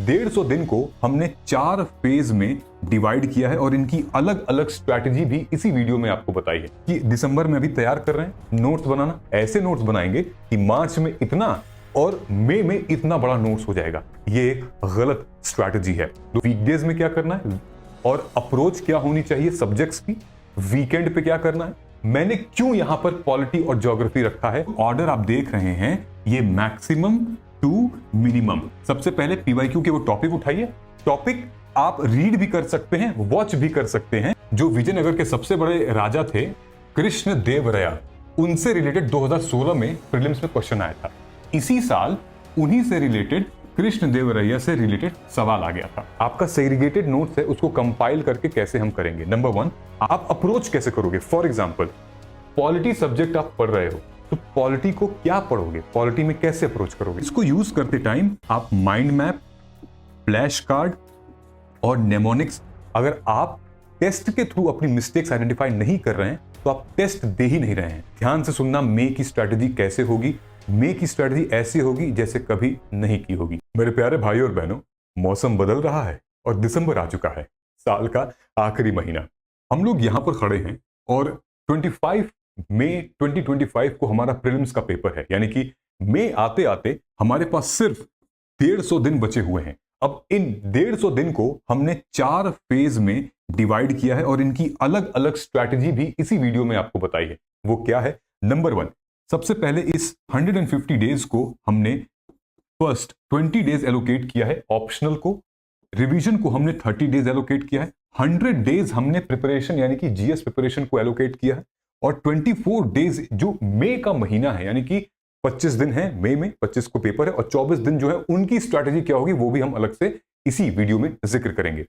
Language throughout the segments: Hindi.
150 दिन को हमने 4 फेज में डिवाइड किया है और इनकी अलग अलग स्ट्रैटेजी भी इसी वीडियो में आपको बताई है कि दिसंबर में अभी तैयार कर रहे हैं नोट्स बनाना, ऐसे नोट्स बनाएंगे कि मार्च में इतना और मई में इतना बड़ा नोट्स हो जाएगा। ये एक गलत स्ट्रैटेजी है। तो वीकडेज में क्या करना है और अप्रोच क्या होनी चाहिए सब्जेक्ट्स की, वीकेंड पे क्या करना है, मैंने क्यों यहां पर पॉलिटी और ज्योग्राफी रखा है। ऑर्डर आप देख रहे हैं, ये मैक्सिमम टू मिनिमम। सबसे पहले पीवाईक्यू के वो टॉपिक उठाइए। टॉपिक आप रीड भी कर सकते हैं, वॉच भी कर सकते हैं। जो विजयनगर के सबसे बड़े राजा थे कृष्ण देवराया, उनसे रिलेटेड 2016 में प्रीलिम्स में क्वेश्चन आया था। इसी साल उन्हीं से रिलेटेड कृष्ण देवराया से रिलेटेड सवाल आ गया था। आपका सेग्रीगेटेड नोट्स है, उसको कंपाइल करके कैसे हम करेंगे। नंबर 1, आप अप्रोच कैसे करोगे। फॉर एग्जांपल पॉलिटी सब्जेक्ट आप पढ़ रहे हो तो पॉलिटी को क्या पढ़ोगे, पॉलिटी में कैसे अप्रोच करोगे। इसको यूज करते टाइम आप माइंड मैप, फ्लैश कार्ड और नेमोनिक्स, अगर आप टेस्ट के थ्रू अपनी मिस्टेक्स आइडेंटिफाई नहीं कर रहे हैं तो आप टेस्ट दे ही नहीं रहे हैं। ध्यान से सुनना, मे की स्ट्रैटेजी कैसे होगी। मे की स्ट्रैटेजी ऐसी होगी जैसे कभी नहीं की होगी। मेरे प्यारे भाई और बहनों, मौसम बदल रहा है और दिसंबर आ चुका है, साल का आखिरी महीना। हम लोग यहां पर खड़े हैं और 25 मई 2025 को हमारा प्रीलिम्स का पेपर है, यानी कि मई आते आते हमारे पास सिर्फ 150 दिन बचे हुए हैं। अब इन 150 दिन को हमने 4 फेज में डिवाइड किया है और इनकी अलग अलग स्ट्रैटेजी भी इसी वीडियो में आपको बताई है। वो क्या है। नंबर 1, सबसे पहले इस 150 डेज को हमने फर्स्ट 20 डेज एलोकेट किया है ऑप्शनल को, रिवीजन को हमने 30 डेज एलोकेट किया है, 100 डेज हमने प्रिपरेशन यानी कि जीएस प्रिपरेशन को एलोकेट किया है और 24 डेज जो मई का महीना है, यानी कि 25 दिन है मई में, 25 को पेपर है और 24 दिन जो है उनकी स्ट्रैटेजी क्या होगी वो भी हम अलग से इसी वीडियो में जिक्र करेंगे।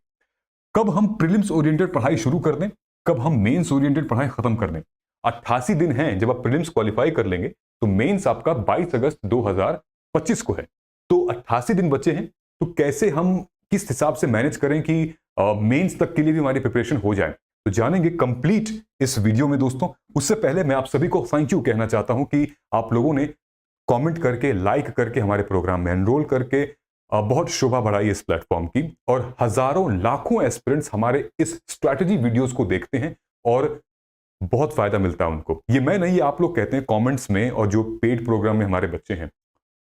कब हम प्रीलिम्स ओरिएंटेड पढ़ाई शुरू कर दें, कब हम मेंस ओरिएंटेड पढ़ाई खत्म कर दें। 88 दिन हैं, जब आप प्रीलिम्स क्वालिफाई कर लेंगे तो मेंस आपका 22 अगस्त 2025 को है। तो 88 दिन बचे हैं, तो कैसे हम किस हिसाब से मैनेज करें कि मेंस तक के लिए भी हमारी प्रिपरेशन हो जाए, तो जानेंगे कंप्लीट इस वीडियो में दोस्तों। उससे पहले मैं आप सभी को थैंक यू कहना चाहता हूं कि आप लोगों ने कमेंट करके, लाइक करके, हमारे प्रोग्राम में एनरोल करके बहुत शोभा बढ़ाई इस प्लेटफॉर्म की और हजारों लाखों एस्पिरेंट्स हमारे इस स्ट्रैटेजी वीडियोस को देखते हैं और बहुत फायदा मिलता है उनको। ये मैं नहीं, आप लोग कहते हैं कमेंट्स में, और जो पेड प्रोग्राम में हमारे बच्चे हैं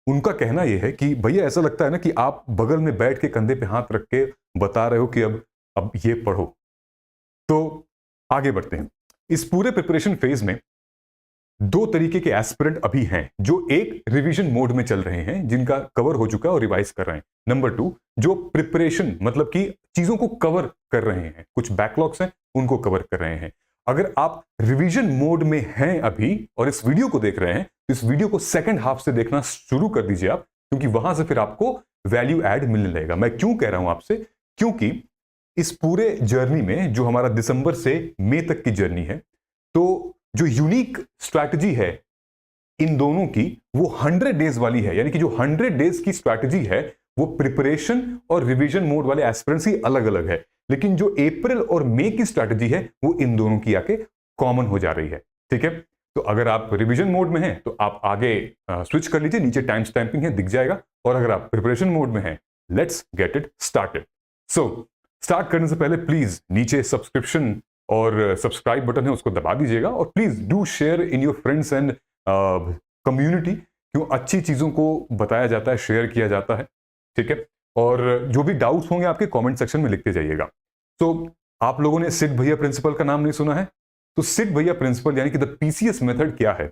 उनका कहना यह है कि भैया ऐसा लगता है ना कि आप बगल में बैठ के कंधे पे हाथ रख के बता रहे हो कि अब ये पढ़ो। तो आगे बढ़ते हैं। इस पूरे प्रिपरेशन फेज में 2 तरीके के एस्पिरेंट अभी हैं, जो एक रिवीजन मोड में चल रहे हैं, जिनका कवर हो चुका है और रिवाइज कर रहे हैं। नंबर 2, जो प्रिपरेशन मतलब कि चीजों को कवर कर रहे हैं, कुछ बैकलॉग्स हैं उनको कवर कर रहे हैं। अगर आप रिवीजन मोड में हैं अभी और इस वीडियो को देख रहे हैं तो इस वीडियो को सेकंड हाफ से देखना शुरू कर दीजिए आप, क्योंकि वहां से फिर आपको वैल्यू ऐड मिलने लगेगा। मैं क्यों कह रहा हूं आपसे, क्योंकि इस पूरे जर्नी में जो हमारा दिसंबर से मई तक की जर्नी है, तो जो यूनिक स्ट्रैटेजी है इन दोनों की वो 100 डेज वाली है। यानी कि जो 100 डेज की स्ट्रैटेजी है वो प्रिपरेशन और रिवीजन मोड वाले एस्पिरेंट्स ही अलग अलग है, लेकिन जो अप्रैल और मई की स्ट्रैटेजी है वो इन दोनों की आके कॉमन हो जा रही है। ठीक है, तो अगर आप रिवीजन मोड में हैं तो आप आगे स्विच कर लीजिए, नीचे टाइम स्टैंपिंग है दिख जाएगा, और अगर आप प्रिपरेशन मोड में हैं, let's get it started. So start करने से पहले प्लीज नीचे सब्सक्रिप्शन और सब्सक्राइब बटन है उसको दबा दीजिएगा, और please do share in your friends and community. क्यों अच्छी चीजों को बताया जाता है, शेयर किया जाता है। ठीक है, और जो भी डाउट्स होंगे आपके कमेंट सेक्शन में लिखते जाइएगा। तो आप लोगों ने सिड भैया प्रिंसिपल का नाम नहीं सुना है, तो सिड भैया प्रिंसिपल यानी कि द पीसीएस मेथड क्या है,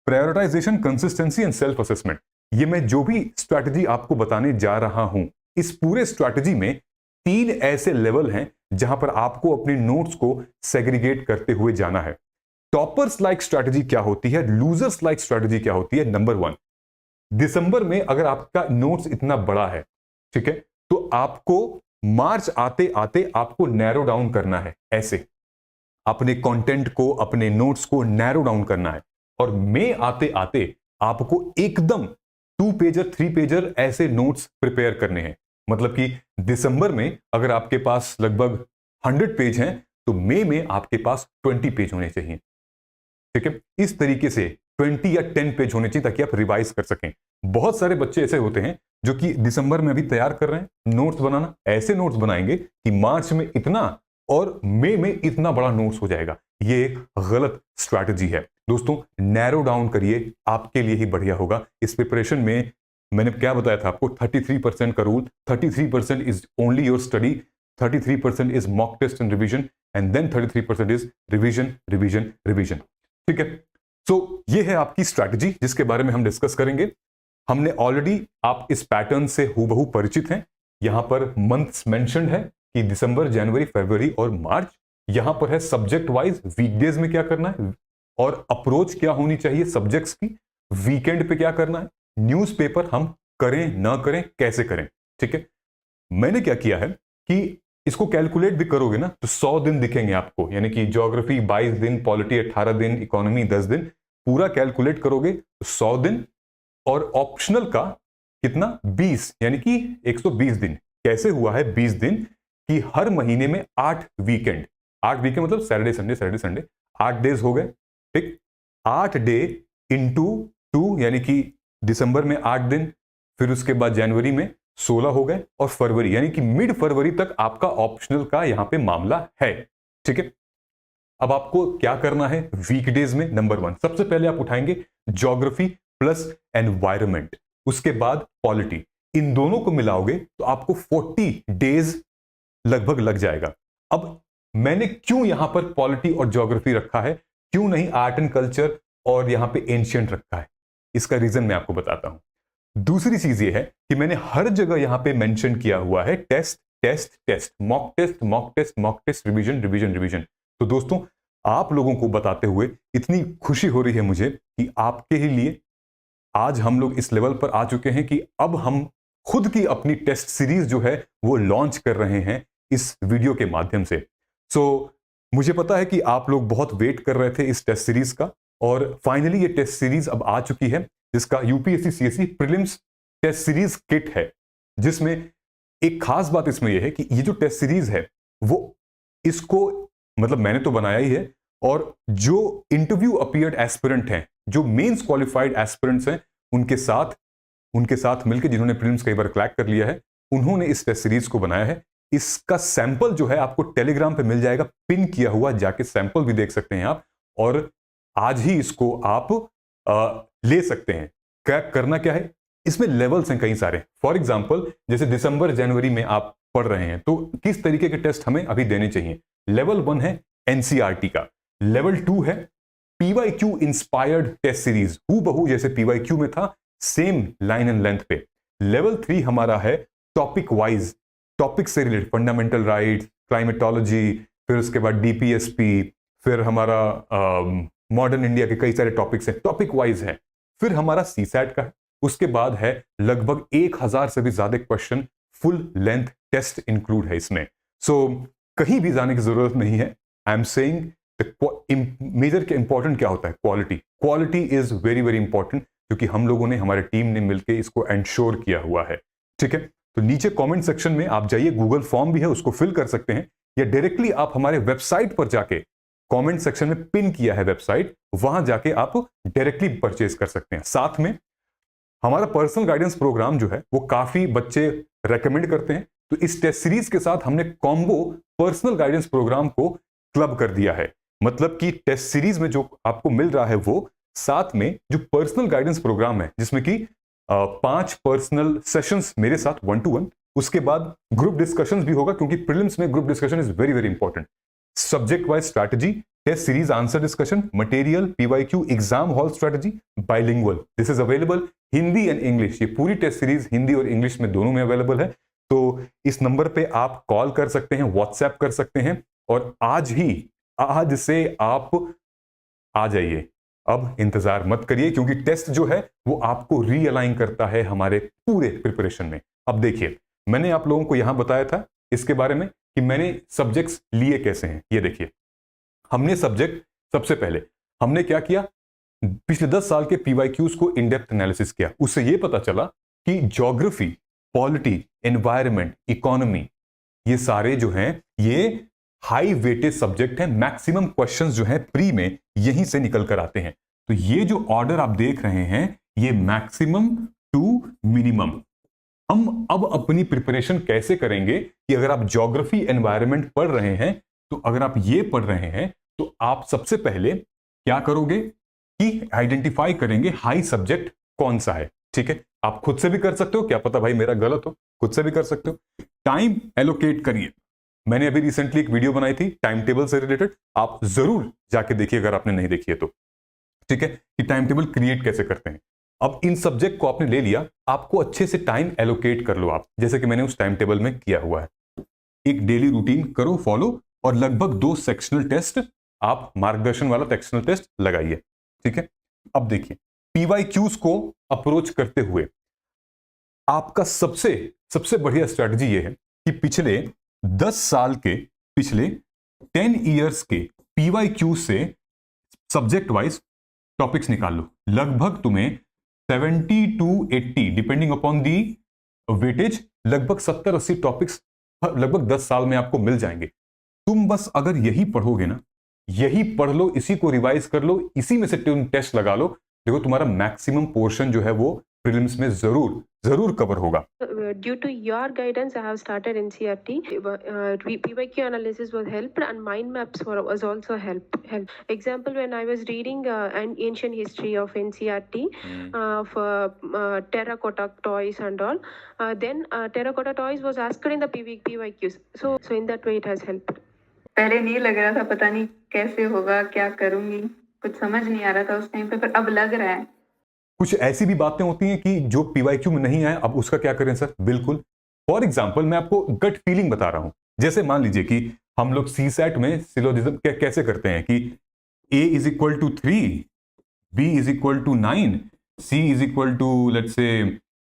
prioritisation, consistency and self assessment. ये मैं जो भी स्ट्रैटेजी आपको बताने जा रहा हूं, इस पूरे स्ट्रैटेजी में 3 ऐसे लेवल हैं जहां पर आपको अपने नोट्स को सेग्रीगेट करते हुए जाना है। टॉपर्स लाइक स्ट्रैटेजी क्या होती है, लूजर्स लाइक स्ट्रैटेजी क्या होती है। नंबर 1, दिसंबर में अगर आपका नोट्स इतना बड़ा है, ठीक है, तो आपको मार्च आते आते आपको नैरो डाउन करना है। ऐसे अपने कंटेंट को, अपने नोट्स को नैरो डाउन करना है, और मई आते आते आपको एकदम 2 पेजर 3 पेजर ऐसे नोट्स प्रिपेयर करने हैं। मतलब कि दिसंबर में अगर आपके पास लगभग 100 पेज हैं तो मई में आपके पास 20 पेज होने चाहिए। ठीक है, इस तरीके से 20 या 10 पेज होने चाहिए ताकि आप रिवाइज कर सकें। बहुत सारे बच्चे ऐसे होते हैं जो कि दिसंबर में अभी तैयार कर रहे हैं नोट्स बनाना, ऐसे नोट्स बनाएंगे कि मार्च में इतना और मई में इतना बड़ा नोट्स हो जाएगा। ये एक गलत स्ट्रैटेजी है। दोस्तों, नैरो डाउन करिए, आपके लिए ही बढ़िया होगा। इस प्रिपरेशन में मैंने क्या बताया था आपको, 33% का rule, 33% is only your study, 33% is mock test and revision, and then 33% is revision revision revision. ठीक है, सो ये है आपकी स्ट्रैटेजी जिसके बारे में हम डिस्कस करेंगे। हमने ऑलरेडी, आप इस पैटर्न से हूबहू परिचित हैं। यहां पर मंथ्स मेंशन्ड है कि दिसंबर, जनवरी, फरवरी और मार्च। यहां पर है सब्जेक्ट वाइज वीकडेज में क्या करना है और अप्रोच क्या होनी चाहिए सब्जेक्ट्स की, वीकेंड पे क्या करना है, न्यूज़पेपर हम करें ना करें, कैसे करें। ठीक है, मैंने क्या किया है कि इसको कैलकुलेट भी करोगे ना तो 100 दिन दिखेंगे आपको, यानी कि ज्योग्राफी 22 दिन, पॉलिटी 18 दिन, इकोनॉमी 10 दिन, पूरा कैलकुलेट करोगे तो 100 दिन और ऑप्शनल का कितना, 20, यानी कि 120 दिन। कैसे हुआ है 20 दिन कि हर महीने में 8 वीकेंड, 8 वीकेंड मतलब सैटरडे संडे 8 डेज हो गए। ठीक, 8 डे इंटू 2, यानी कि दिसंबर में 8 दिन, फिर उसके बाद जनवरी में 16 हो गए, और फरवरी यानी कि मिड फरवरी तक आपका ऑप्शनल का यहां पे मामला है। ठीक है, अब आपको क्या करना है वीकडेज में। नंबर 1, सबसे पहले आप उठाएंगे ज्योग्राफी प्लस एनवायरमेंट, उसके बाद पॉलिटी, इन दोनों को मिलाओगे तो आपको 40 डेज लगभग लग जाएगा। अब मैंने क्यों यहां पर पॉलिटी और ज्योग्राफी रखा है, क्यों नहीं आर्ट एंड कल्चर और यहां पे एंशिएंट रखा है, इसका रीजन मैं आपको बताता हूं। दूसरी चीज ये है कि मैंने हर जगह यहां पे मेंशन किया हुआ है test test test, mock test mock test mock test, revision revision revision. तो दोस्तों, आप लोगों को बताते हुए इतनी खुशी हो रही है मुझे कि आपके ही लिए आज हम लोग इस लेवल पर आ चुके हैं कि अब हम खुद की अपनी टेस्ट सीरीज जो है वो लॉन्च कर रहे हैं इस वीडियो के माध्यम से। मुझे पता है कि आप लोग बहुत वेट कर रहे थे इस टेस्ट सीरीज का, और फाइनली ये टेस्ट सीरीज अब आ चुकी है, जिसका UPSC CSC prelims test series kit है, जिसमें एक खास बात इसमें यह है कि ये जो टेस्ट सीरीज है वो, इसको मतलब मैंने तो बनाया ही है, और जो इंटरव्यू अपीयर्ड एस्पिरेंट हैं, जो मेंस क्वालिफाइड एस्पिरेंट्स हैं, उनके साथ मिलकर, जिन्होंने प्रीलिम्स कई बार क्रैक कर लिया है, उन्होंने इस टेस्ट सीरीज को बनाया है। इसका सैंपल जो है आपको टेलीग्राम पे मिल जाएगा, पिन किया हुआ, जाके सैंपल भी देख सकते हैं आप, और आज ही इसको आप ले सकते हैं। क्रैक करना क्या है, इसमें लेवल्स हैं कई सारे। फॉर एग्जांपल, जैसे दिसंबर जनवरी में आप पढ़ रहे हैं तो किस तरीके के टेस्ट हमें अभी देने चाहिए। लेवल 1 है एनसीईआरटी का, लेवल 2 है पीवाईक्यू इंस्पायर्ड टेस्ट सीरीज, हूबहू जैसे पीवाईक्यू में था, सेम लाइन एंड लेंथ पे। लेवल 3 हमारा है टॉपिक वाइज, टॉपिक से रिलेटेड, फंडामेंटल राइट्स, क्लाइमेटोलॉजी, फिर उसके बाद डीपीएसपी, फिर हमारा मॉडर्न इंडिया के कई सारे टॉपिक्स हैं, टॉपिक वाइज है। फिर हमारा सीसैट का है, उसके बाद है लगभग 1000 से भी ज्यादा question, full length test include है इसमें। कहीं भी जाने की जरूरत नहीं है। आई एम सेइंग मेजर के इंपॉर्टेंट क्या होता है, quality is very very important, क्योंकि हम लोगों ने, हमारे टीम ने मिलकर इसको एंश्योर किया हुआ है। ठीक है, तो नीचे कमेंट सेक्शन में आप जाइए, गूगल फॉर्म भी है, उसको फिल कर सकते हैं, या डायरेक्टली आप हमारे वेबसाइट पर जाके, कमेंट सेक्शन में पिन किया है वेबसाइट, वहां जाके आप डायरेक्टली परचेज कर सकते हैं। साथ में हमारा पर्सनल गाइडेंस प्रोग्राम जो है वो काफी बच्चे रेकमेंड करते हैं, तो इस टेस्ट सीरीज के साथ हमने कॉम्बो पर्सनल गाइडेंस प्रोग्राम को क्लब कर दिया है। मतलब कि टेस्ट सीरीज में जो आपको मिल रहा है वो, साथ में जो पर्सनल गाइडेंस प्रोग्राम है, जिसमें कि 5 पर्सनल सेशंस मेरे साथ 1-to-1, उसके बाद ग्रुप डिस्कशंस भी होगा, क्योंकि प्रीलिम्स में group discussion is very very important. Subject wise strategy, test series answer discussion, material, PYQ, exam hall strategy, bilingual, this is available Hindi and English. ये पूरी टेस्ट सीरीज हिंदी और इंग्लिश में दोनों में अवेलेबल है। तो इस नंबर पे आप कॉल कर सकते हैं, व्हाट्सएप कर सकते हैं, और आज से आप आ जाइए। अब इंतजार मत करिए, क्योंकि टेस्ट जो है वो आपको रीअलाइन करता है हमारे पूरे प्रिपरेशन में। अब देखिए, मैंने आप लोगों को यहां बताया था इसके बारे में कि मैंने सब्जेक्ट्स लिए कैसे हैं। ये देखिए, हमने सब्जेक्ट, सबसे पहले हमने क्या किया, पिछले 10 साल के पीवाईक्यूज को इन डेप्थ एनालिसिस किया। उससे यह पता चला कि ज्योग्राफी, पॉलिटी, एनवायरमेंट, इकोनॉमी, ये सारे जो हैं ये हाई वेटेज सब्जेक्ट हैं। मैक्सिमम क्वेश्चंस जो हैं प्री में यहीं से निकल कर आते हैं। तो ये जो ऑर्डर आप देख रहे हैं ये मैक्सिमम टू मिनिमम। हम अब अपनी प्रिपरेशन कैसे करेंगे कि अगर आप ज्योग्राफी एनवायरनमेंट पढ़ रहे हैं, तो अगर आप ये पढ़ रहे हैं तो आप सबसे पहले क्या करोगे कि आइडेंटिफाई करेंगे हाई सब्जेक्ट कौन सा है। ठीक है, आप खुद से भी कर सकते हो, क्या पता भाई मेरा गलत हो, खुद से भी कर सकते हो। टाइम एलोकेट करिए। मैंने अभी रिसेंटली एक वीडियो बनाई थी टाइम टेबल से रिलेटेड, आप जरूर जाके देखिए अगर आपने नहीं देखी है तो। ठीक है, कि टाइम टेबल क्रिएट कैसे करते हैं। अब इन सब्जेक्ट को आपने ले लिया, आपको अच्छे से टाइम एलोकेट कर लो आप, जैसे कि मैंने उस टाइम टेबल में किया हुआ है। एक डेली रूटीन करो फॉलो, और लगभग 2 सेक्शनल टेस्ट, आप मार्गदर्शन वाला सेक्शनल टेस्ट लगाइए। ठीक है, अब देखिए पीवाईक्यूज को अप्रोच करते हुए आपका सबसे बढ़िया स्ट्रेटजी ये है कि पिछले 10 साल के, पिछले 10 इयर्स के पीवाईक्यू से सब्जेक्ट वाइज टॉपिक्स निकाल लो। लगभग तुम्हें 70 to 80 depending upon the weightage, लगभग 70-80 टॉपिक्स लगभग 10 साल में आपको मिल जाएंगे। तुम बस अगर यही पढ़ोगे ना, यही पढ़ लो, इसी को रिवाइज कर लो, इसी में से तुम टेस्ट लगा लो, देखो तुम्हारा मैक्सिमम पोर्शन जो है वो प्रीलिम्स में जरूर कवर होगा। Due to your guidance, I have started NCERT. PYQ analysis was helped, and mind maps was also helped. Example, when I was reading an ancient history of NCERT, of terracotta toys and all, then terracotta toys was asked in the PYQs. So in that way, it has helped. पहले नहीं लग रहा था, पता नहीं कैसे होगा, क्या करूंगी, कुछ समझ नहीं आ रहा था उस टाइम पे, पर अब लग रहा है। कुछ ऐसी भी बातें होती हैं कि जो पीवाईक्यू में नहीं आए, अब उसका क्या करें सर? बिल्कुल, फॉर एग्जांपल मैं आपको गट फीलिंग बता रहा हूं। जैसे मान लीजिए कि हम लोग सीसैट में सिलोजिज्म कैसे करते हैं कि a is equal to 3, b is equal to 9, c is equal to let's say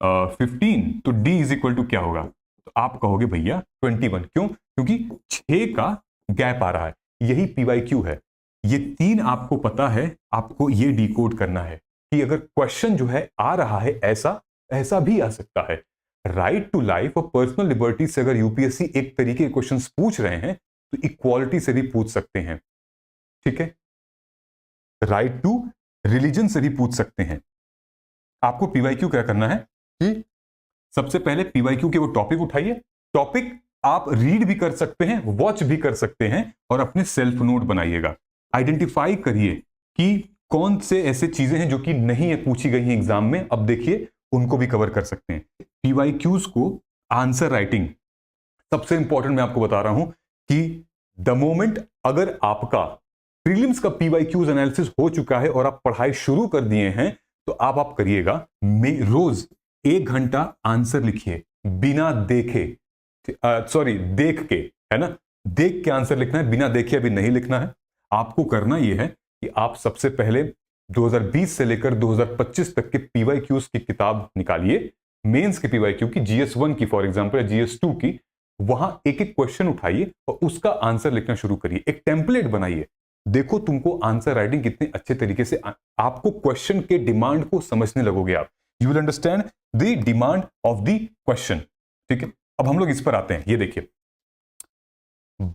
15, तो d इज इक्वल टू क्या होगा? तो आप कहोगे भैया 21। क्यों? क्योंकि 6 का गैप आ रहा है। यही पीवाईक्यू है। ये 3 आपको पता है, आपको ये डिकोड करना है कि अगर क्वेश्चन जो है आ रहा है ऐसा भी आ सकता है। राइट टू लाइफ और पर्सनल लिबर्टी से अगर यूपीएससी एक तरीके के क्वेश्चन पूछ रहे हैं तो इक्वालिटी से भी पूछ सकते हैं। ठीक है, राइट टू रिलीजन से भी पूछ सकते हैं। आपको पीवाईक्यू क्या करना है कि सबसे पहले पीवाईक्यू के वो टॉपिक उठाइए। टॉपिक आप रीड भी कर सकते हैं, वॉच भी कर सकते हैं, और अपने सेल्फ नोट बनाइएगा। आइडेंटिफाई करिए कि कौन से ऐसे चीजें हैं जो कि नहीं है पूछी गई हैं एग्जाम में, अब देखिए उनको भी कवर कर सकते हैं। पीवाईक्यूज को आंसर राइटिंग सबसे इंपॉर्टेंट मैं आपको बता रहा हूं कि द मोमेंट अगर आपका प्रीलिम्स का पीवाईक्यूज एनालिसिस हो चुका है और आप पढ़ाई शुरू कर दिए हैं, तो आप करिएगा रोज 1 घंटा आंसर लिखिए बिना देखे, देख के, है ना, देख के आंसर लिखना है, बिना देखे अभी नहीं लिखना है। आपको करना यह है कि आप सबसे पहले 2020 से लेकर 2025 तक के पीवाईक्यूज की किताब निकालिए, मेंस के पीवाईक्यू की, GS1 की फॉर एग्जांपल या GS2 की, वहां एक क्वेश्चन उठाइए और उसका आंसर लिखना शुरू करिए। एक टेम्पलेट बनाइए। देखो तुमको आंसर राइटिंग कितने अच्छे तरीके से, आपको क्वेश्चन के डिमांड को समझने लगोगे आप। You will understand the demand of the question. ठीक है, अब हम लोग इस पर आते हैं। ये देखिए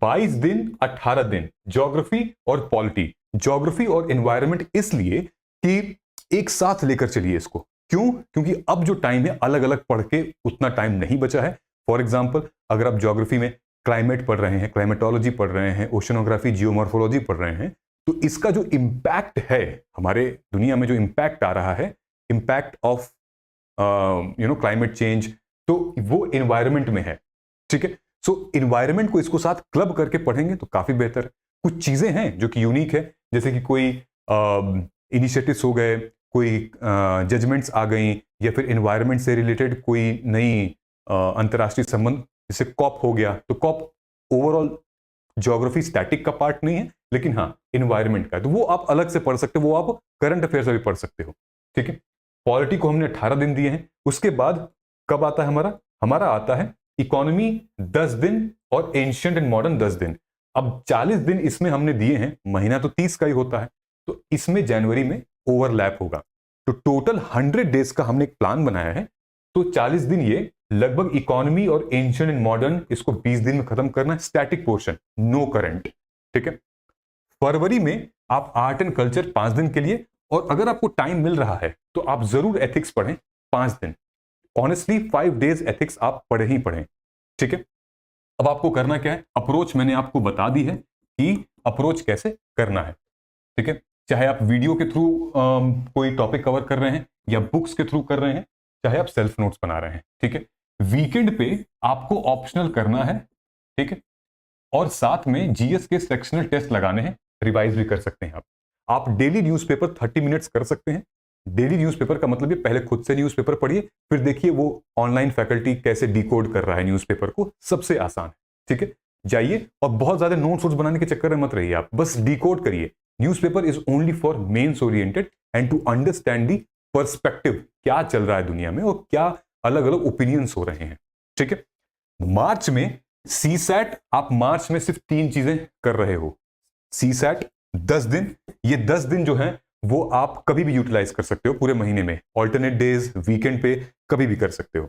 22 दिन 18 दिन ज्योग्राफी और पॉलिटी, ज्योग्राफी और एनवायरनमेंट, इसलिए कि एक साथ लेकर चलिए इसको। क्यों? क्योंकि अब जो टाइम है अलग अलग पढ़ के उतना टाइम नहीं बचा है। फॉर एग्जांपल अगर आप ज्योग्राफी में क्लाइमेट पढ़ रहे हैं, क्लाइमेटोलॉजी पढ़ रहे हैं, ओशनोग्राफी, जियोमॉर्फोलॉजी पढ़ रहे हैं, तो इसका जो इंपैक्ट है हमारे दुनिया में, जो इंपैक्ट आ रहा है, इंपैक्ट ऑफ क्लाइमेट चेंज, तो वो एनवायरनमेंट में है। ठीक है, सो एनवायरनमेंट को इसको साथ क्लब करके पढ़ेंगे तो काफी बेहतर है। कुछ चीजें हैं जो कि यूनिक है, जैसे कि कोई इनिशिएटिव्स हो गए, कोई जजमेंट्स आ गई, या फिर एनवायरनमेंट से रिलेटेड कोई नई अंतर्राष्ट्रीय संबंध, जैसे कॉप हो गया। तो कॉप ओवरऑल ज्योग्राफी स्टैटिक का पार्ट नहीं है, लेकिन हाँ एनवायरनमेंट का है, तो वो आप अलग से पढ़ सकते हो, वो आप करंट अफेयर से भी पढ़ सकते हो। ठीक है, पॉलिटी को हमने 18 दिन दिए हैं। उसके बाद कब आता है हमारा आता है इकोनॉमी 10 दिन और एंशिएंट एंड मॉडर्न 10 दिन। अब 40 दिन इसमें हमने दिए हैं, महीना तो 30 का ही होता है, तो इसमें जनवरी में ओवरलैप होगा। तो टोटल 100 डेज का हमने एक प्लान बनाया है, तो 40 दिन ये लगभग इकोनॉमी और एंशिएंट एंड मॉडर्न, इसको 20 दिन में खत्म करना है, स्टैटिक पोर्शन, नो करंट। ठीक है, फरवरी में आप आर्ट एंड कल्चर 5 दिन के लिए, और अगर आपको टाइम मिल रहा है तो आप जरूर एथिक्स पढ़ें 5 दिन। ऑनेस्टली 5 डेज एथिक्स आप पढ़े ही पढ़ें, ठीक है। अब आपको करना क्या है, अप्रोच मैंने आपको बता दी है कि अप्रोच कैसे करना है, ठीक है। चाहे आप वीडियो के थ्रू कोई टॉपिक कवर कर रहे हैं या बुक्स के थ्रू कर रहे हैं, चाहे आप सेल्फ नोट्स बना रहे हैं, ठीक है। वीकेंड पे आपको ऑप्शनल करना है, ठीक है, और साथ में जीएस के सेक्शनल टेस्ट लगाने हैं, रिवाइज भी कर सकते हैं आप डेली न्यूज़पेपर 30 मिनट्स कर सकते हैं। डेली न्यूज़पेपर का मतलब ये, पहले खुद से न्यूज़पेपर पढ़िए, फिर देखिए वो ऑनलाइन फैकल्टी कैसे डिकोड कर रहा है न्यूज़पेपर को, सबसे आसान है, ठीक है। जाइए और बहुत ज्यादा नोट्स बनाने के चक्कर में मत रहिए, आप बस डिकोड करिए। Newspaper is only for mains oriented and to understand the perspective, क्या चल रहा है दुनिया में और क्या अलग अलग ओपिनियंस हो रहे हैं, ठीक है। मार्च में सीसैट, आप मार्च में सिर्फ 3 चीजें कर रहे हो। सीसैट 10 दिन, ये 10 दिन जो है वो आप कभी भी यूटिलाइज कर सकते हो पूरे महीने में, ऑल्टरनेट डेज, वीकेंड पे कभी भी कर सकते हो।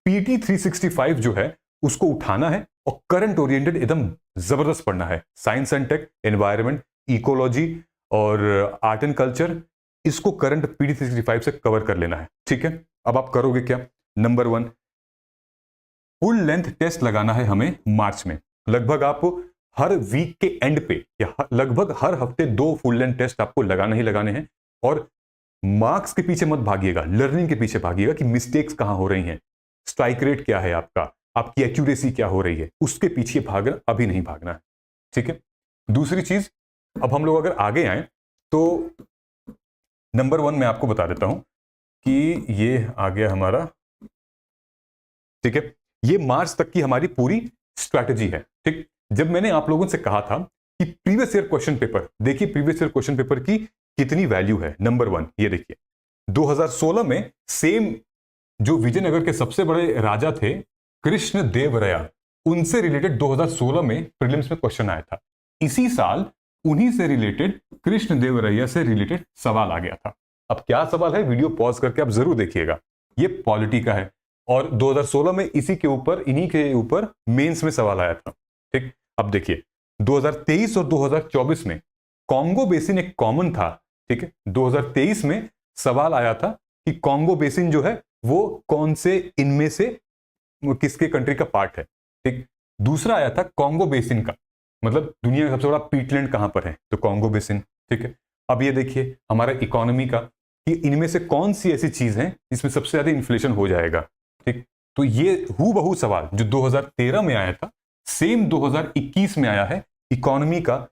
पीटी 365 जो है उसको उठाना है और करंट ओरिएंटेड एकदम जबरदस्त पढ़ना है। Science and tech, environment, ecology और आर्ट एंड कल्चर, इसको करंट पीटी 365 से कवर कर लेना है, ठीक है। अब आप करोगे क्या, नंबर 1 फुल लेंथ टेस्ट लगाना है हमें मार्च में। लगभग आप हर वीक के एंड पे या लगभग हर हफ्ते 2 फुल लेंथ टेस्ट आपको लगाने ही लगाने हैं। और मार्क्स के पीछे मत भागिएगा, लर्निंग के पीछे भागिएगा कि मिस्टेक्स कहां हो रही हैं, स्ट्राइक रेट क्या है आपका, आपकी एक्यूरेसी क्या हो रही है, उसके पीछे भागना, अभी नहीं भागना है, ठीक है। दूसरी चीज, अब हम लोग अगर आगे आए तो नंबर 1 मैं आपको बता देता हूं कि ये आ गया हमारा, ठीक है। ये मार्च तक की हमारी पूरी स्ट्रैटेजी है, ठीक। जब मैंने आप लोगों से कहा था कि प्रीवियस ईयर क्वेश्चन पेपर, देखिए प्रीवियस ईयर क्वेश्चन पेपर की कितनी वैल्यू है। नंबर 1 ये देखिए, 2016 में सेम जो विजयनगर के सबसे बड़े राजा थे कृष्ण देवराया, उनसे रिलेटेड 2016 में प्रीलिम्स में क्वेश्चन आया था। इसी साल उन्हीं से रिलेटेड कृष्ण देवराया से रिलेटेड सवाल आ गया था। अब क्या सवाल है, वीडियो पॉज करके आप जरूर देखिएगा। ये पॉलिटी का है और 2016 में इसी के ऊपर, इन्हीं के ऊपर मेंस में सवाल आया था, ठीक। अब देखिए 2023 और 2024 में कॉन्गो बेसिन एक कॉमन था, ठीक है। 2023 में सवाल आया था कि कॉन्गो बेसिन जो है वो कौन से इनमें से किसके कंट्री का पार्ट है, ठीक। दूसरा आया था कॉन्गो बेसिन का मतलब दुनिया का सबसे बड़ा पीटलैंड कहां पर है, तो कॉन्गो बेसिन, ठीक है। अब ये देखिए हमारा इकोनॉमी का कि इनमें से कौन सी ऐसी चीज है जिसमें सबसे ज्यादा इन्फ्लेशन हो जाएगा, ठीक। तो ये हूबहू सवाल जो 2013 में आया था, सेम 2021 में आया है, इकोनॉमी का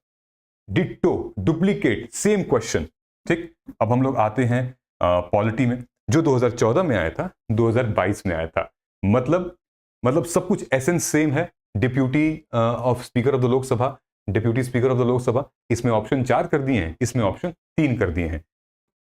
डिट्टो डुप्लीकेट सेम क्वेश्चन, ठीक। अब हम लोग आते हैं पॉलिटी में, जो 2014 में आया था 2022 में आया था। मतलब सब कुछ एसेंस सेम है। Deputy of speaker of the Lok Sabha, deputy speaker of the Lok Sabha, इसमें ऑप्शन 4 कर दिए हैं, इसमें ऑप्शन 3 कर दिए हैं।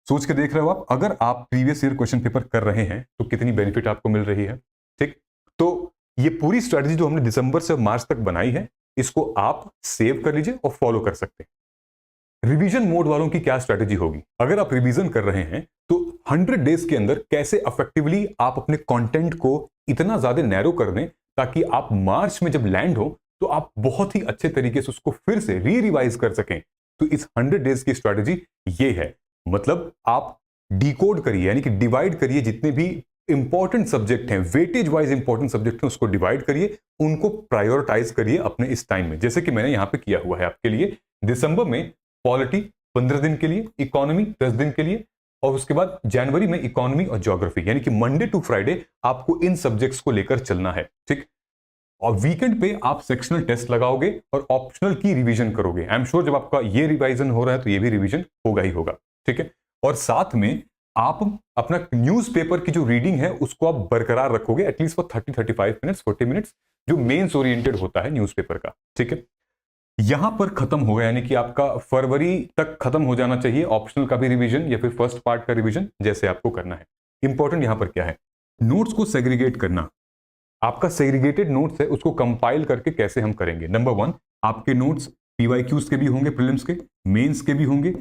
सोच के देख रहे हो आप, अगर आप प्रीवियस ईयर क्वेश्चन पेपर कर रहे हैं तो कितनी बेनिफिट आपको मिल रही है, ठीक। तो ये पूरी स्ट्रेटजी जो हमने दिसंबर से मार्च तक बनाई है, इसको आप सेव कर लीजिए और फॉलो कर सकते हैं। रिवीजन मोड वालों की क्या स्ट्रेटजी होगी, अगर आप रिवीजन कर रहे हैं तो 100 डेज के अंदर कैसे इफेक्टिवली आप अपने कंटेंट को इतना ज्यादा नैरो कर दें ताकि आप मार्च में जब लैंड हो तो आप बहुत ही अच्छे तरीके से उसको फिर से रिवाइज कर सकें। तो इस 100 डेज की स्ट्रेटजी ये है, मतलब आप डिकोड करिए, यानी कि डिवाइड करिए, जितने भी इंपॉर्टेंट सब्जेक्ट हैं, वेटेज वाइज इंपॉर्टेंट सब्जेक्ट हैं, उसको डिवाइड करिए, उनको प्रायोरिटाइज करिए अपने इस टाइम में, जैसे कि मैंने यहां पे किया हुआ है आपके लिए। दिसंबर में पॉलिटी 15 दिन के लिए, इकोनॉमी 10 दिन के लिए, और उसके बाद जनवरी में इकोनॉमी और ज्योग्राफी, यानी कि मंडे टू फ्राइडे आपको इन सब्जेक्ट्स को लेकर चलना है, ठीक। और वीकेंड पे आप सेक्शनल टेस्ट लगाओगे और ऑप्शनल की रिवीजन करोगे। आई एम श्योर जब आपका ये रिवाइजन हो रहा है तो ये भी रिवीजन होगा ही होगा, ठीक है। और साथ में आप अपना न्यूज़पेपर की जो रीडिंग है उसको आप बरकरार रखोगे एटलीस्ट फॉर 30-35 मिनट्स, 40 मिनट्स, जो मेंस ओरिएंटेड होता है न्यूज़पेपर का, ठीक है। यहां पर खत्म होगा, यानी कि आपका फरवरी तक खत्म हो जाना चाहिए ऑप्शनल का भी रिवीजन या फिर फर्स्ट पार्ट का रिवीजन, जैसे आपको करना है। इंपॉर्टेंट यहां पर क्या है, नोट्स को सेग्रीगेट करना। आपका सेग्रीगेटेड नोट्स है, उसको कंपाइल करके कैसे हम करेंगे। नंबर 1, आपके नोट्स पीवाईक्यूज के भी होंगे, प्रीलिम्स के, मेंस के भी होंगे,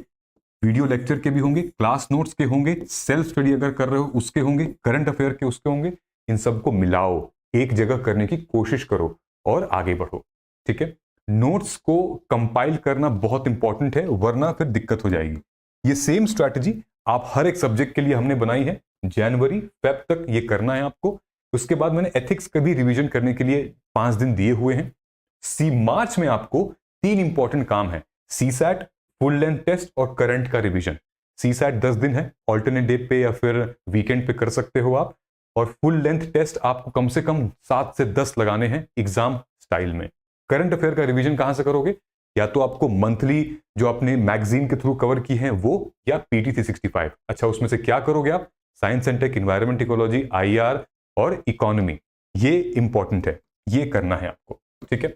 वीडियो लेक्चर के भी होंगे, क्लास नोट्स के होंगे, सेल्फ स्टडी अगर कर रहे हो उसके होंगे, करंट अफेयर के उसके होंगे। इन सबको मिलाओ, एक जगह करने की कोशिश करो और आगे बढ़ो, ठीक है। नोट्स को कंपाइल करना बहुत इंपॉर्टेंट है, वरना फिर दिक्कत हो जाएगी। ये सेम स्ट्रैटेजी आप हर एक सब्जेक्ट के लिए हमने बनाई है। जनवरी फेब तक ये करना है आपको। उसके बाद मैंने एथिक्स का भी रिवीजन करने के लिए 5 दिन दिए हुए हैं। मार्च में आपको 3 इंपॉर्टेंट काम है, सीसैट, फुल लेंथ टेस्ट और करंट का रिवीजन। सीसैट 10 दिन है, ऑल्टरनेट डे पे या फिर वीकेंड पे कर सकते हो आप। और फुल लेंथ टेस्ट आपको कम से कम 7 से 10 लगाने हैं एग्जाम स्टाइल में। करंट अफेयर का रिवीजन कहां से करोगे? या तो आपको मंथली जो आपने मैगजीन के थ्रू कवर की है वो, या पीटी 365। अच्छा, उसमें से क्या करोगे आप? Science and tech, environment, ecology, IR और इकोनॉमी, ये इंपॉर्टेंट है, ये करना है आपको। ठीक है,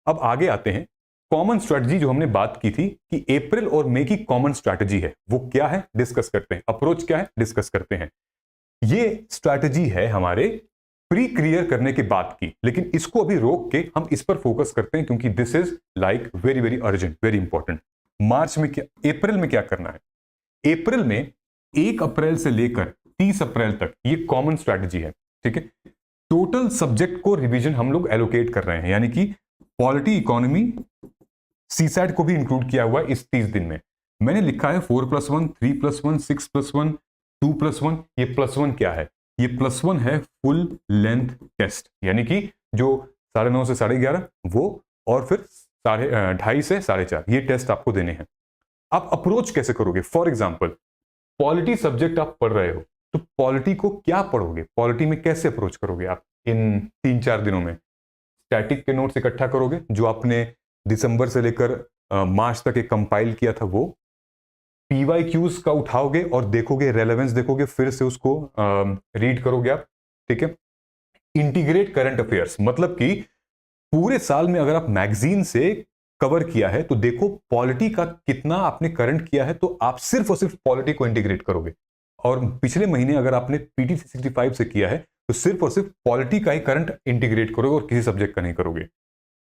अब आगे आते हैं। कॉमन स्ट्रेटजी जो हमने बात की थी कि अप्रैल और मई की कॉमन स्ट्रेटजी है, वो क्या है डिस्कस करते हैं। अप्रोच क्या है डिस्कस करते हैं। ये स्ट्रेटजी है हमारे प्री क्लियर करने के बाद की, लेकिन इसको अभी रोक के हम इस पर फोकस करते हैं क्योंकि this is like very very urgent, very important. मार्च में क्या, अप्रैल में क्या करना है? अप्रैल में 1 अप्रैल से लेकर 30 अप्रैल तक ये कॉमन स्ट्रेटजी है। ठीक है, टोटल सब्जेक्ट को रिवीजन हम लोग एलोकेट कर रहे हैं, यानी कि पॉलिटी, इकोनॉमी, सीसैट को भी इंक्लूड किया हुआ है इस 30 दिन में। मैंने लिखा है 4+1, 3+1, 6+1, 2+1। ये +1 क्या है? ये +1 है फुल लेंथ टेस्ट, यानी कि जो 9:30 से 11:30 वो, और फिर 2:30 से 4:30 ये टेस्ट आपको देने हैं। आप अप्रोच कैसे करोगे? फॉर एग्जाम्पल, पॉलिटी सब्जेक्ट आप पढ़ रहे हो, तो पॉलिटी को क्या पढ़ोगे? पॉलिटी में कैसे अप्रोच करोगे आप इन 3-4 दिनों में? स्टैटिक के नोट्स इकट्ठा करोगे जो आपने दिसंबर से लेकर मार्च तक एक कंपाइल किया था वो। पीवाईक्यूज का उठाओगे और देखोगे, रेलेवेंस देखोगे, फिर से उसको रीड करोगे आप। ठीक है, इंटीग्रेट करंट अफेयर्स, मतलब कि पूरे साल में अगर आप मैगजीन से कवर किया है तो देखो पॉलिटी का कितना आपने करंट किया है, तो आप सिर्फ और सिर्फ पॉलिटी को इंटीग्रेट करोगे। और पिछले महीने अगर आपने पीटी 365 से किया है तो सिर्फ और सिर्फ पॉलिटी का ही करंट इंटीग्रेट करोगे और किसी सब्जेक्ट का नहीं करोगे।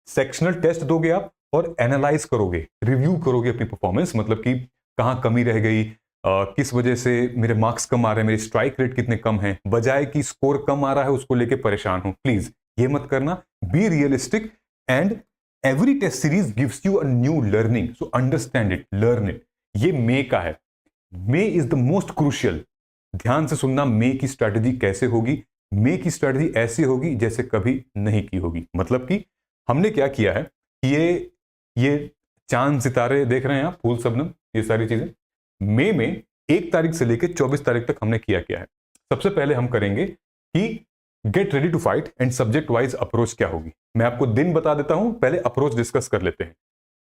सेक्शनल टेस्ट दोगे आप और एनालाइज करोगे, रिव्यू करोगे अपनी परफॉर्मेंस, मतलब कि कहां कमी रह गई, किस वजह से मेरे मार्क्स कम आ रहे हैं, मेरे स्ट्राइक रेट कितने कम हैं, बजाय कि स्कोर कम आ रहा है उसको लेके परेशान हो। प्लीज ये मत करना, be realistic, and every test series gives you a new learning, so understand it, learn it. ये मे का है, May is the most crucial. ध्यान से सुनना, मे की स्ट्रैटेजी कैसे होगी? मे की स्ट्रैटेजी ऐसी होगी जैसे कभी नहीं की होगी। मतलब कि हमने क्या किया है, ये चांद सितारे देख रहे हैं आप, फूल सबनम, ये सारी चीजें मई में 1 तारीख से लेकर 24 तारीख तक हमने किया है। सबसे पहले हम करेंगे कि get ready to fight and subject wise approach क्या होगी। मैं आपको दिन बता देता हूं, पहले अप्रोच डिस्कस कर लेते हैं।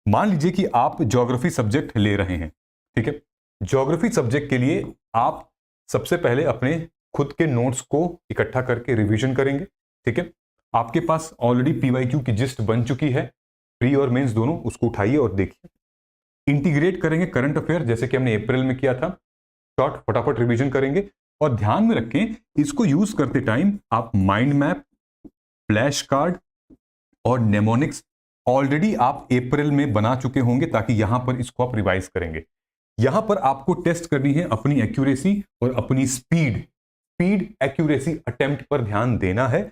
मान लीजिए कि आप ज्योग्राफी सब्जेक्ट ले रहे हैं। ठीक है, ज्योग्राफी सब्जेक्ट के लिए आप सबसे पहले अपने खुद के नोट्स को इकट्ठा करके रिवीजन करेंगे। ठीक है, आपके पास ऑलरेडी पीवाईक्यू की जिस्ट बन चुकी है, प्री और मेंस दोनों, उसको उठाइए और देखिए। इंटीग्रेट करेंगे करंट अफेयर जैसे कि हमने अप्रैल में किया था, शॉर्ट फटाफट रिवीजन करेंगे। और ध्यान में रखें, इसको यूज करते टाइम आप माइंड मैप, फ्लैश कार्ड और नेमोनिक्स ऑलरेडी आप अप्रैल में बना चुके होंगे, ताकि यहां पर इसको आप रिवाइज करेंगे। यहां पर आपको टेस्ट करनी है अपनी एक्यूरेसी और अपनी स्पीड एक्यूरेसी अटेम्प्ट पर ध्यान देना है।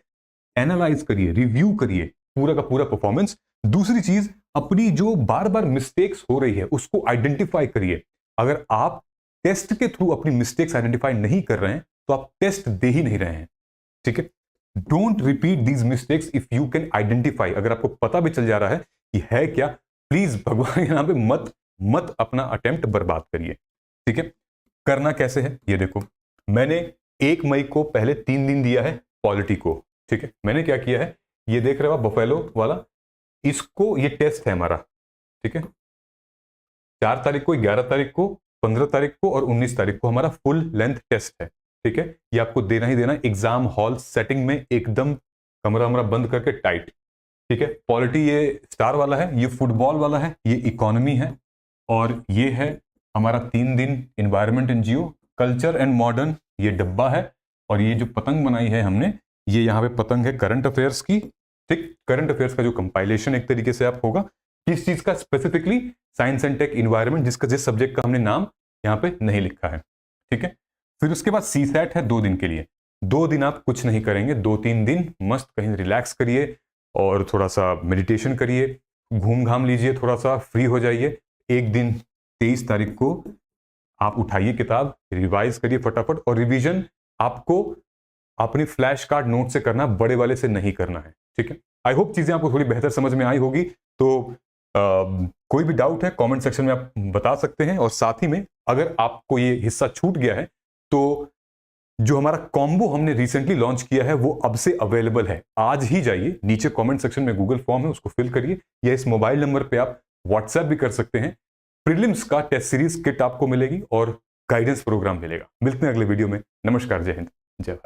एनालाइज करिए, रिव्यू करिए पूरा का पूरा परफॉर्मेंस। दूसरी चीज, अपनी जो बार बार मिस्टेक्स हो रही है उसको आइडेंटिफाई करिए। अगर आप टेस्ट के थ्रू अपनी मिस्टेक्स आइडेंटिफाई नहीं कर रहे हैं तो आप टेस्ट दे ही नहीं रहे हैं। ठीक है, don't repeat these mistakes if you can identify. अगर आपको पता भी चल जा रहा है कि है क्या, प्लीज भगवान यहां पे मत अपना अटेम्प्ट बर्बाद करिए। ठीक है, करना कैसे है ये देखो। मैंने 1 मई को पहले 3 दिन दिया है पॉलिटी को। ठीक है, मैंने क्या किया है, ये देख रहे हो आप बफेलो वाला, इसको, ये टेस्ट है हमारा। ठीक है, 4 तारीख को, 11 तारीख को, 15 तारीख को और 19 तारीख को हमारा फुल लेंथ टेस्ट है। ठीक है, ये आपको देना ही देना, एग्जाम हॉल सेटिंग में एकदम कमरा बंद करके टाइट। ठीक है, पॉलिटी ये स्टार वाला है, ये फुटबॉल वाला है, ये इकोनॉमी है, और ये है हमारा 3 दिन environment and Jio. Culture and modern ये डब्बा है, और ये जो पतंग बनाई है हमने, ये यहाँ पे पतंग है करंट अफेयर्स की। ठीक, करंट अफेयर्स का जो कंपाइलेशन एक तरीके से आप होगा, किस चीज का, specifically science and tech environment, जिस सब्जेक्ट का हमने नाम यहाँ पे नहीं लिखा है। ठीक है, फिर उसके बाद सीसैट है 2 दिन के लिए। 2 दिन आप कुछ नहीं करेंगे, 2-3 दिन मस्त कहीं रिलैक्स करिए और थोड़ा सा मेडिटेशन करिए, घूम घाम लीजिए, थोड़ा सा फ्री हो जाइए। एक दिन 23 तारीख को आप उठाइए किताब, रिवाइज करिए फटाफट, और रिवीजन आपको अपनी फ्लैश कार्ड नोट से करना, बड़े वाले से नहीं करना है, ठीक है। आई होप चीजें आपको थोड़ी बेहतर समझ में आई होगी। तो कोई भी डाउट है कमेंट सेक्शन में आप बता सकते हैं, और साथ ही में अगर आपको ये हिस्सा छूट गया है तो जो हमारा कॉम्बो हमने रिसेंटली लॉन्च किया है वो अब से अवेलेबल है। आज ही जाइए, नीचे कमेंट सेक्शन में गूगल फॉर्म है, उसको फिल करिए, या इस मोबाइल नंबर पे आप व्हाट्सएप भी कर सकते हैं। प्रीलिम्स का टेस्ट सीरीज किट आपको मिलेगी और गाइडेंस प्रोग्राम मिलेगा। मिलते हैं अगले वीडियो में। नमस्कार, जय हिंद, जय भारत।